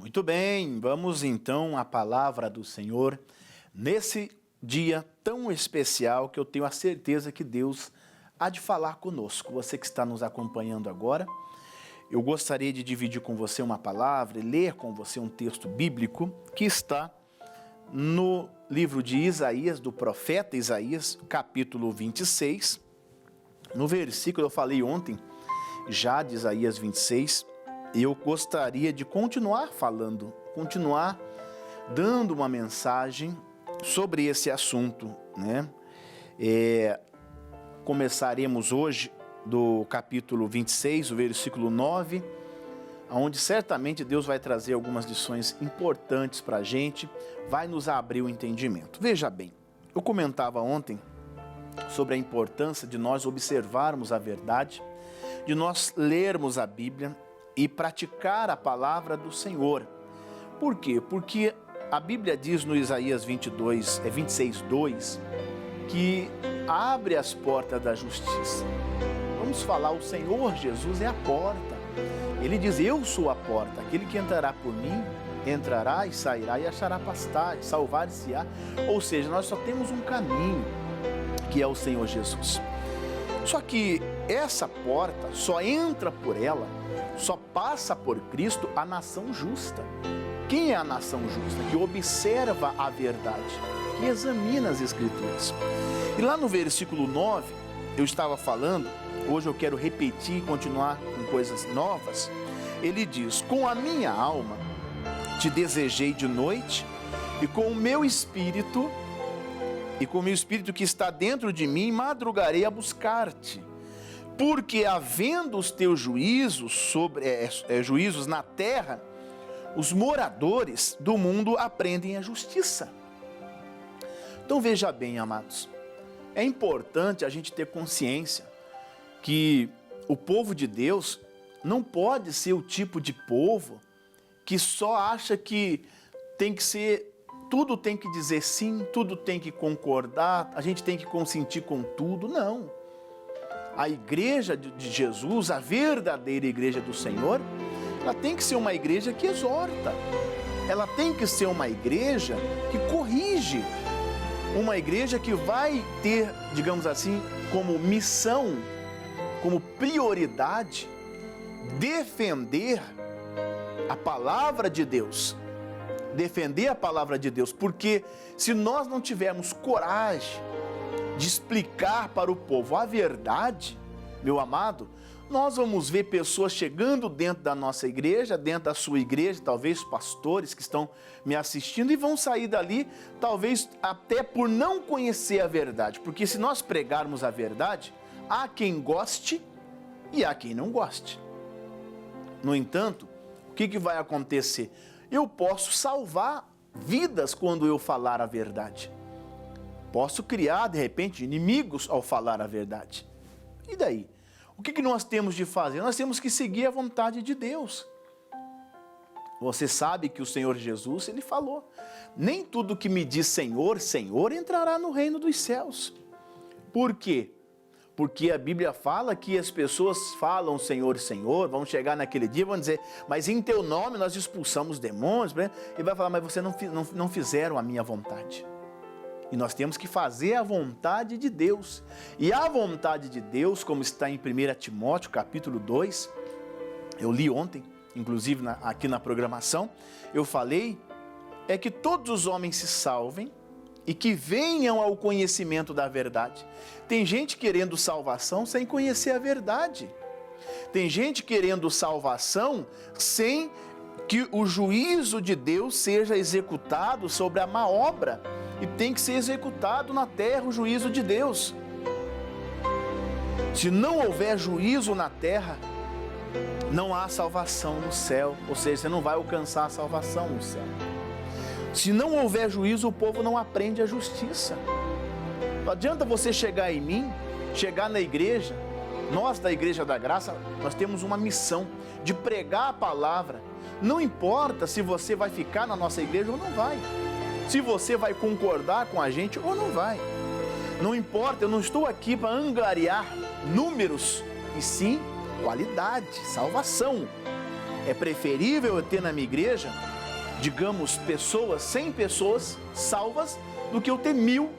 Muito bem, vamos então à palavra do Senhor nesse dia tão especial que eu tenho a certeza que Deus há de falar conosco. Você que está nos acompanhando agora, eu gostaria de dividir com você uma palavra e ler com você um texto bíblico que está no livro de Isaías, do profeta Isaías, capítulo 26. No versículo, eu falei ontem já de Isaías 26, eu gostaria de continuar falando, continuar dando uma mensagem sobre esse assunto, né? Começaremos hoje do capítulo 26, o versículo 9, onde certamente Deus vai trazer algumas lições importantes para a gente, vai nos abrir o entendimento. Veja bem, eu comentava ontem sobre a importância de nós observarmos a verdade, de nós lermos a Bíblia e praticar a palavra do Senhor. Por quê? Porque a Bíblia diz no Isaías 26:2 que abre as portas da justiça. Vamos falar, o Senhor Jesus é a porta. Ele diz, eu sou a porta, aquele que entrará por mim, entrará e sairá e achará pastagem, salvar-se-á. Ou seja, nós só temos um caminho, que é o Senhor Jesus. Só que essa porta só entra por ela, só passa por Cristo a nação justa. Quem é a nação justa? Que observa a verdade, que examina as Escrituras. E lá no versículo 9, eu estava falando, hoje eu quero repetir e continuar com coisas novas. Ele diz, com a minha alma te desejei de noite, e com o meu espírito que está dentro de mim, madrugarei a buscar-te. Porque havendo os teus juízos juízos na terra, os moradores do mundo aprendem a justiça. Então veja bem, amados, é importante a gente ter consciência que o povo de Deus não pode ser o tipo de povo que só acha que tem que ser, tudo tem que dizer sim, tudo tem que concordar, a gente tem que consentir com tudo. Não. A igreja de Jesus, a verdadeira igreja do Senhor, ela tem que ser uma igreja que exorta, ela tem que ser uma igreja que corrige, uma igreja que vai ter, digamos assim, como missão, como prioridade, defender a palavra de Deus. Defender a palavra de Deus, porque se nós não tivermos coragem de explicar para o povo a verdade, meu amado, nós vamos ver pessoas chegando dentro da nossa igreja, dentro da sua igreja, talvez pastores que estão me assistindo, e vão sair dali, talvez até por não conhecer a verdade, porque se nós pregarmos a verdade, há quem goste e há quem não goste. No entanto, o que vai acontecer? Eu posso salvar vidas quando eu falar a verdade. Posso criar, de repente, inimigos ao falar a verdade. E daí? O que nós temos de fazer? Nós temos que seguir a vontade de Deus. Você sabe que o Senhor Jesus, Ele falou, nem tudo que me diz Senhor, Senhor, entrará no reino dos céus. Por quê? Porque a Bíblia fala que as pessoas falam Senhor, Senhor, vão chegar naquele dia e vão dizer, mas em teu nome nós expulsamos demônios, né? E vai falar, mas vocês não fizeram a minha vontade. E nós temos que fazer a vontade de Deus. E a vontade de Deus, como está em 1 Timóteo, capítulo 2, eu li ontem, inclusive aqui na programação, eu falei, é que todos os homens se salvem e que venham ao conhecimento da verdade. Tem gente querendo salvação sem conhecer a verdade. Tem gente querendo salvação sem que o juízo de Deus seja executado sobre a má obra. E tem que ser executado na terra o juízo de Deus. Se não houver juízo na terra, não há salvação no céu. Ou seja, você não vai alcançar a salvação no céu. Se não houver juízo, o povo não aprende a justiça. Não adianta você chegar em mim, chegar na igreja. Nós da Igreja da Graça, nós temos uma missão de pregar a palavra. Não importa se você vai ficar na nossa igreja ou não vai. Se você vai concordar com a gente ou não vai. Não importa, eu não estou aqui para angariar números, e sim qualidade, salvação. É preferível eu ter na minha igreja digamos, pessoas, 100 pessoas salvas, do que eu ter 1000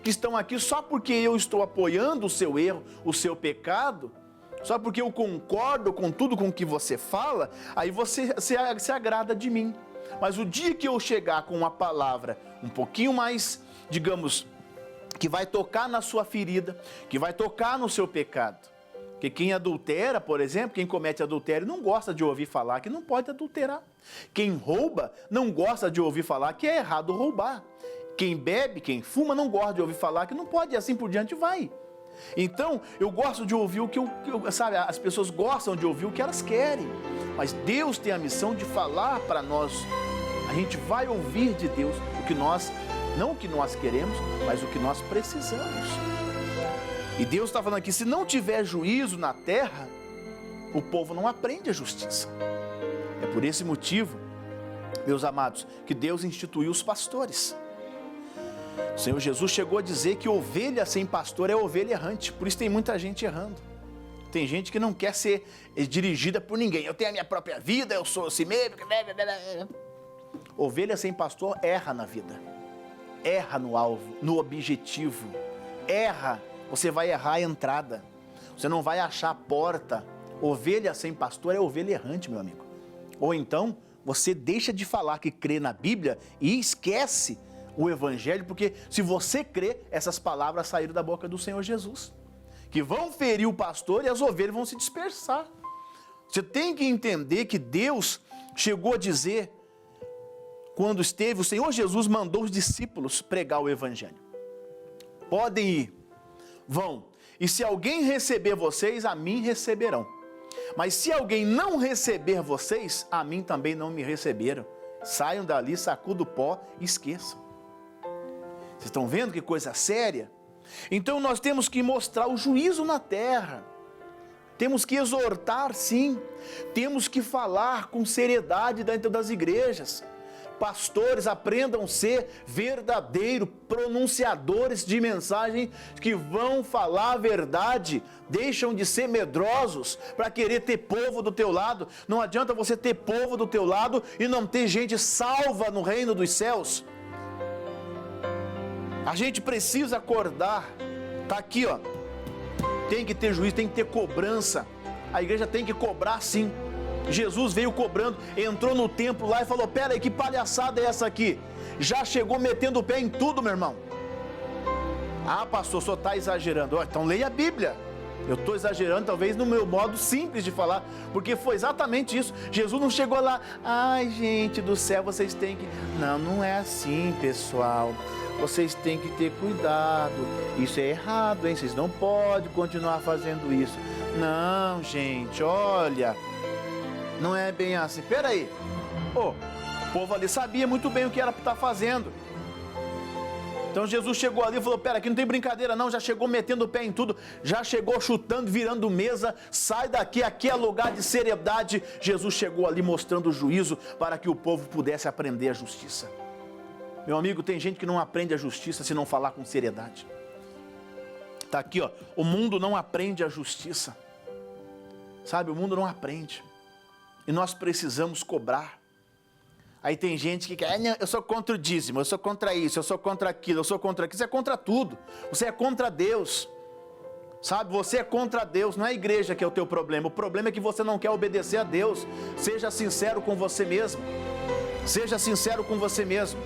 que estão aqui só porque eu estou apoiando o seu erro, o seu pecado, só porque eu concordo com tudo com que você fala, aí você se agrada de mim. Mas o dia que eu chegar com uma palavra um pouquinho mais, digamos, que vai tocar na sua ferida, que vai tocar no seu pecado. Porque quem adultera, por exemplo, quem comete adultério não gosta de ouvir falar que não pode adulterar. Quem rouba não gosta de ouvir falar que é errado roubar. Quem bebe, quem fuma não gosta de ouvir falar que não pode, e assim por diante vai. Então, eu gosto de ouvir o que sabe, as pessoas gostam de ouvir o que elas querem. Mas Deus tem a missão de falar para nós. A gente vai ouvir de Deus o que nós, não o que nós queremos, mas o que nós precisamos. E Deus está falando aqui, se não tiver juízo na terra, o povo não aprende a justiça. É por esse motivo, meus amados, que Deus instituiu os pastores. O Senhor Jesus chegou a dizer que ovelha sem pastor é ovelha errante. Por isso tem muita gente errando. Tem gente que não quer ser dirigida por ninguém. Eu tenho a minha própria vida, eu sou assim mesmo. Ovelha sem pastor erra na vida. Erra no alvo, no objetivo. Erra, você vai errar a entrada. Você não vai achar a porta. Ovelha sem pastor é ovelha errante, meu amigo. Ou então, você deixa de falar que crê na Bíblia e esquece o Evangelho, porque se você crê, essas palavras saíram da boca do Senhor Jesus, que vão ferir o pastor e as ovelhas vão se dispersar. Você tem que entender que Deus chegou a dizer, quando esteve, o Senhor Jesus mandou os discípulos pregar o Evangelho. Podem ir, vão, e se alguém receber vocês, a mim receberão. Mas se alguém não receber vocês, a mim também não me receberam. Saiam dali, sacudam o pó e esqueçam. Vocês estão vendo que coisa séria? Então nós temos que mostrar o juízo na terra. Temos que exortar, sim. Temos que falar com seriedade dentro das igrejas. Pastores, aprendam a ser verdadeiros pronunciadores de mensagem que vão falar a verdade. Deixam de ser medrosos para querer ter povo do teu lado. Não adianta você ter povo do teu lado e não ter gente salva no reino dos céus. A gente precisa acordar. Está aqui, ó. Tem que ter juízo, tem que ter cobrança. A igreja tem que cobrar, sim. Jesus veio cobrando, entrou no templo lá e falou, pera aí, que palhaçada é essa aqui? Já chegou metendo o pé em tudo, meu irmão. Ah, pastor, só está exagerando. Então leia a Bíblia. Eu estou exagerando, talvez, no meu modo simples de falar, porque foi exatamente isso. Jesus não chegou lá, ai, gente do céu, vocês têm que... Não, não é assim, pessoal. Vocês têm que ter cuidado. Isso é errado, hein? Vocês não podem continuar fazendo isso. Não, gente, olha... Não é bem assim. Espera aí. O povo ali sabia muito bem o que era para estar fazendo. Então Jesus chegou ali e falou, pera, aqui não tem brincadeira não, já chegou metendo o pé em tudo, já chegou chutando, virando mesa, sai daqui, aqui é lugar de seriedade. Jesus chegou ali mostrando o juízo para que o povo pudesse aprender a justiça. Meu amigo, tem gente que não aprende a justiça se não falar com seriedade. Está aqui, ó, o mundo não aprende a justiça. Sabe, o mundo não aprende. E nós precisamos cobrar. Aí tem gente que quer, eu sou contra o dízimo, eu sou contra isso, eu sou contra aquilo, eu sou contra aquilo. Você é contra tudo. Você é contra Deus. Sabe, você é contra Deus, não é a igreja que é o teu problema. O problema é que você não quer obedecer a Deus. Seja sincero com você mesmo. Seja sincero com você mesmo.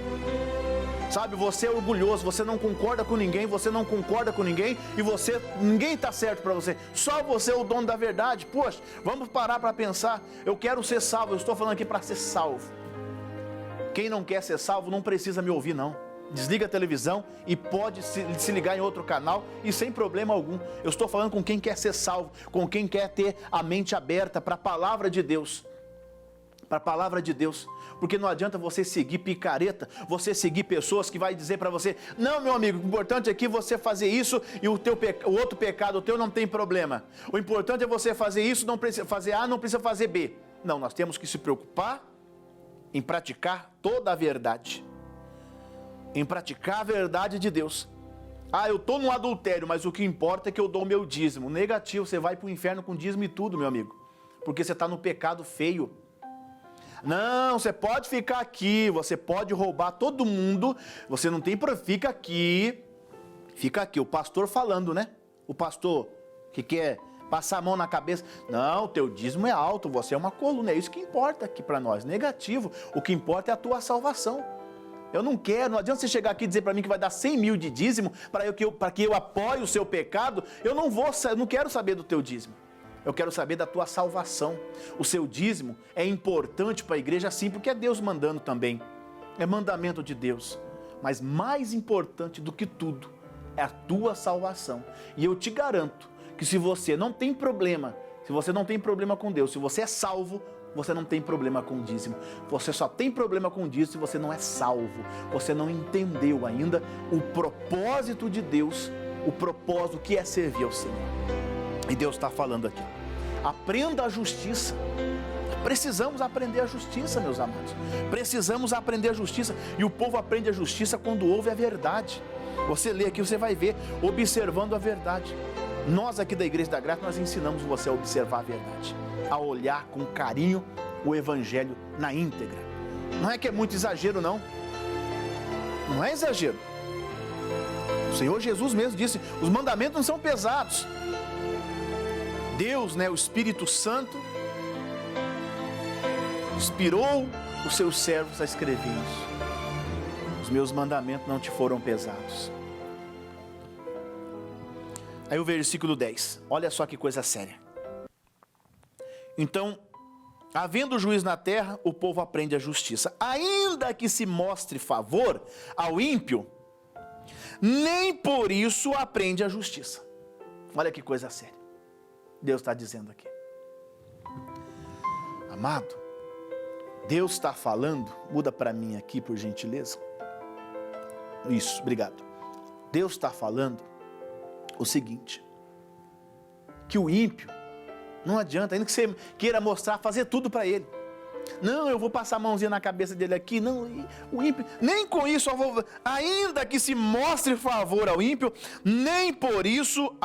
Sabe, você é orgulhoso, você não concorda com ninguém, você não concorda com ninguém e ninguém está certo para você. Só você é o dono da verdade. Poxa, vamos parar para pensar. Eu quero ser salvo, eu estou falando aqui para ser salvo. Quem não quer ser salvo não precisa me ouvir, não. Desliga a televisão e pode se ligar em outro canal e sem problema algum. Eu estou falando com quem quer ser salvo, com quem quer ter a mente aberta para a palavra de Deus. Para a palavra de Deus. Porque não adianta você seguir picareta, você seguir pessoas que vai dizer para você, não, meu amigo, o importante é que você fazer isso e o outro pecado o teu não tem problema. O importante é você fazer isso, não precisa fazer A, não precisa fazer B. Não, nós temos que se preocupar em praticar toda a verdade. Em praticar a verdade de Deus. Ah, eu estou no adultério, mas o que importa é que eu dou o meu dízimo. Negativo, você vai para o inferno com dízimo e tudo, meu amigo. Porque você está no pecado feio. Não, você pode ficar aqui, você pode roubar todo mundo, você não tem problema, fica aqui. Fica aqui, o pastor falando, né? O pastor que quer passar a mão na cabeça. Não, teu dízimo é alto, você é uma coluna, é isso que importa aqui para nós. Negativo, o que importa é a tua salvação. Eu não quero, não adianta você chegar aqui e dizer para mim que vai dar 100 mil de dízimo para que eu apoie o seu pecado. Eu não quero saber do teu dízimo. Eu quero saber da tua salvação. O seu dízimo é importante para a igreja sim, porque é Deus mandando também. É mandamento de Deus. Mas mais importante do que tudo é a tua salvação. E eu te garanto que se você não tem problema, se você não tem problema com Deus, se você é salvo, você não tem problema com o dízimo. Você só tem problema com o dízimo se você não é salvo. Você não entendeu ainda o propósito de Deus, o propósito que é servir ao Senhor. E Deus está falando aqui. Aprenda a justiça. Precisamos aprender a justiça, meus amados. Precisamos aprender a justiça. E o povo aprende a justiça quando ouve a verdade. Você lê aqui, você vai ver, observando a verdade. Nós aqui da Igreja da Graça, nós ensinamos você a observar a verdade, a olhar com carinho o Evangelho na íntegra. Não é que é muito exagero, não. Não é exagero. O Senhor Jesus mesmo disse, os mandamentos não são pesados. Deus, né, o Espírito Santo, inspirou os seus servos a escrever isso. Os meus mandamentos não te foram pesados. Aí o versículo 10, olha só que coisa séria. Então, havendo juiz na terra, o povo aprende a justiça. Ainda que se mostre favor ao ímpio, nem por isso aprende a justiça. Olha que coisa séria. Deus está dizendo aqui. Amado, Deus está falando, muda para mim aqui por gentileza. Isso, obrigado. Deus está falando o seguinte, que o ímpio, não adianta, ainda que você queira mostrar, fazer tudo para ele. Não, eu vou passar a mãozinha na cabeça dele aqui, não, o ímpio, nem com isso, ainda que se mostre favor ao ímpio, nem por isso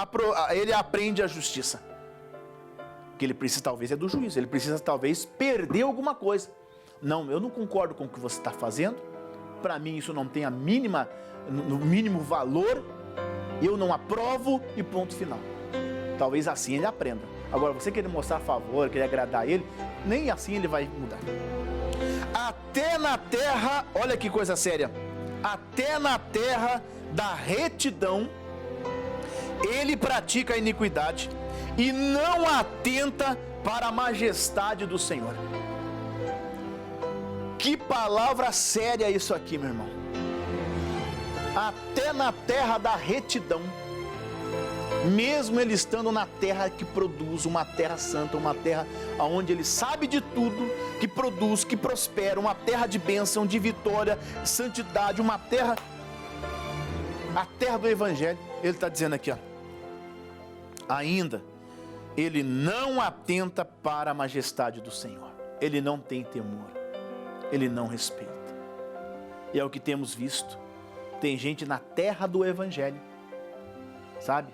ele aprende a justiça. Que ele precisa talvez é do juízo, ele precisa talvez perder alguma coisa. Não, eu não concordo com o que você está fazendo, para mim isso não tem no mínimo valor, eu não aprovo e ponto final. Talvez assim ele aprenda. Agora, você querer mostrar favor, querer agradar ele, nem assim ele vai mudar. Até na terra, olha que coisa séria, até na terra da retidão, ele pratica a iniquidade e não atenta para a majestade do Senhor. Que palavra séria isso aqui, meu irmão. Até na terra da retidão, mesmo ele estando na terra que produz, uma terra santa, uma terra onde ele sabe de tudo, que produz, que prospera, uma terra de bênção, de vitória, santidade, uma terra, a terra do Evangelho, ele está dizendo aqui, ó, ainda, ele não atenta para a majestade do Senhor, ele não tem temor, ele não respeita, e é o que temos visto. Tem gente na terra do Evangelho, sabe?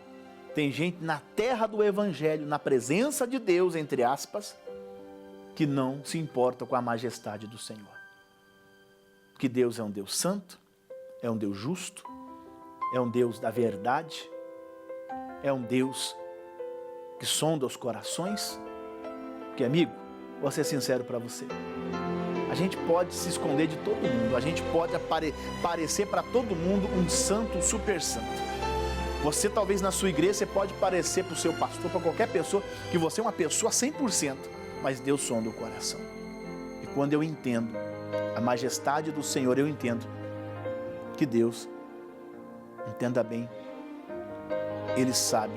Tem gente na terra do Evangelho, na presença de Deus, entre aspas, que não se importa com a majestade do Senhor. Que Deus é um Deus santo, é um Deus justo, é um Deus da verdade, é um Deus que sonda os corações. Porque, amigo, vou ser sincero para você. A gente pode se esconder de todo mundo, a gente pode parecer para todo mundo um santo, um super santo. Você talvez na sua igreja, você pode parecer para o seu pastor, para qualquer pessoa, que você é uma pessoa 100%, mas Deus sonda o coração. E quando eu entendo a majestade do Senhor, eu entendo que Deus, entenda bem, Ele sabe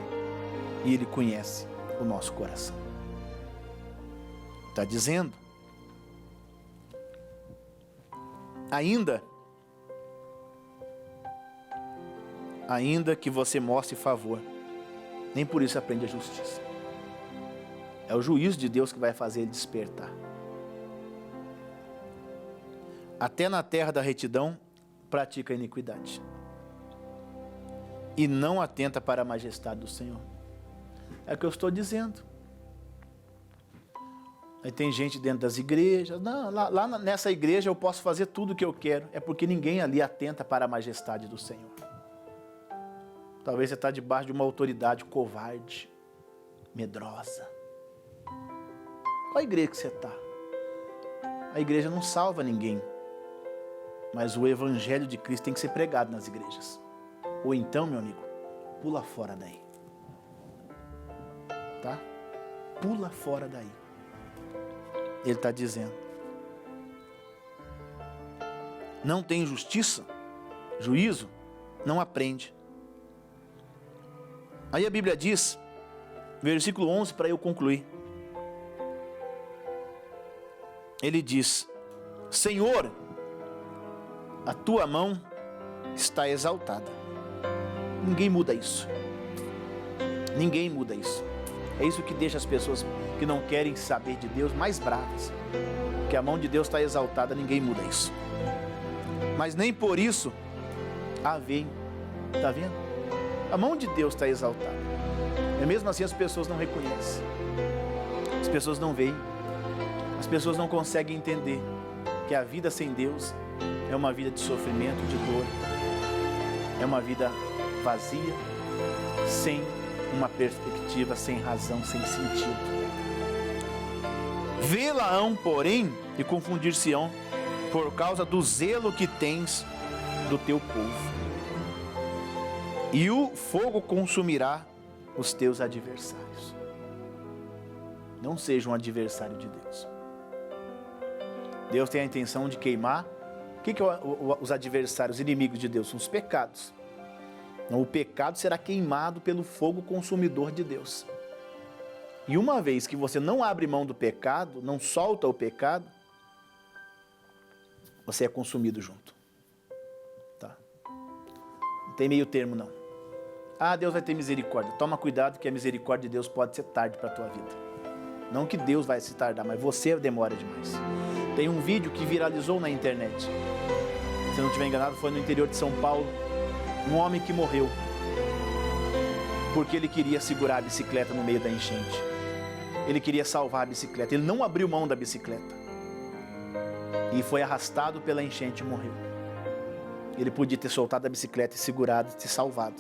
e Ele conhece o nosso coração. Está dizendo, ainda que você mostre favor, nem por isso aprende a justiça. É o juízo de Deus que vai fazer ele despertar. Até na terra da retidão, pratica a iniquidade. E não atenta para a majestade do Senhor. É o que eu estou dizendo. Aí tem gente dentro das igrejas, não, lá nessa igreja eu posso fazer tudo o que eu quero. É porque ninguém ali atenta para a majestade do Senhor. Talvez você está debaixo de uma autoridade covarde, medrosa. Qual a igreja que você está? A igreja não salva ninguém. Mas o evangelho de Cristo tem que ser pregado nas igrejas. Ou então, meu amigo, pula fora daí. Tá? Pula fora daí. Ele está dizendo. Não tem justiça, juízo, não aprende. Aí a Bíblia diz, versículo 11, para eu concluir. Ele diz, Senhor, a tua mão está exaltada. Ninguém muda isso. Ninguém muda isso. É isso que deixa as pessoas que não querem saber de Deus mais bravas. Que a mão de Deus está exaltada, ninguém muda isso. Mas nem por isso a veem. Está vendo? A mão de Deus está exaltada. E mesmo assim as pessoas não reconhecem. As pessoas não veem. As pessoas não conseguem entender que a vida sem Deus é uma vida de sofrimento, de dor. É uma vida vazia, sem uma perspectiva, sem razão, sem sentido. Vê-la-ão, porém, e confundir-se-ão por causa do zelo que tens do teu povo. E o fogo consumirá os teus adversários. Não seja um adversário de Deus. Deus tem a intenção de queimar. O que os adversários, inimigos de Deus? São os pecados. Então, o pecado será queimado pelo fogo consumidor de Deus. E uma vez que você não abre mão do pecado, não solta o pecado, você é consumido junto. Tá? Não tem meio termo não. Ah, Deus vai ter misericórdia. Toma cuidado que a misericórdia de Deus pode ser tarde para a tua vida. Não que Deus vai se tardar, mas você demora demais. Tem um vídeo que viralizou na internet. Se eu não estiver enganado, foi no interior de São Paulo. Um homem que morreu porque ele queria segurar a bicicleta no meio da enchente. Ele queria salvar a bicicleta. Ele não abriu mão da bicicleta. E foi arrastado pela enchente e morreu. Ele podia ter soltado a bicicleta e segurado e ter salvado.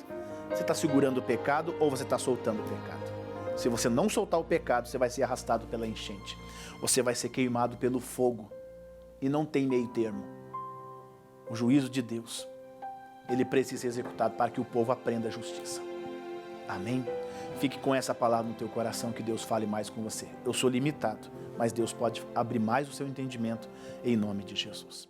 Você está segurando o pecado ou você está soltando o pecado? Se você não soltar o pecado, você vai ser arrastado pela enchente. Você vai ser queimado pelo fogo. E não tem meio termo. O juízo de Deus, ele precisa ser executado para que o povo aprenda a justiça. Amém? Fique com essa palavra no teu coração, que Deus fale mais com você. Eu sou limitado, mas Deus pode abrir mais o seu entendimento, em nome de Jesus.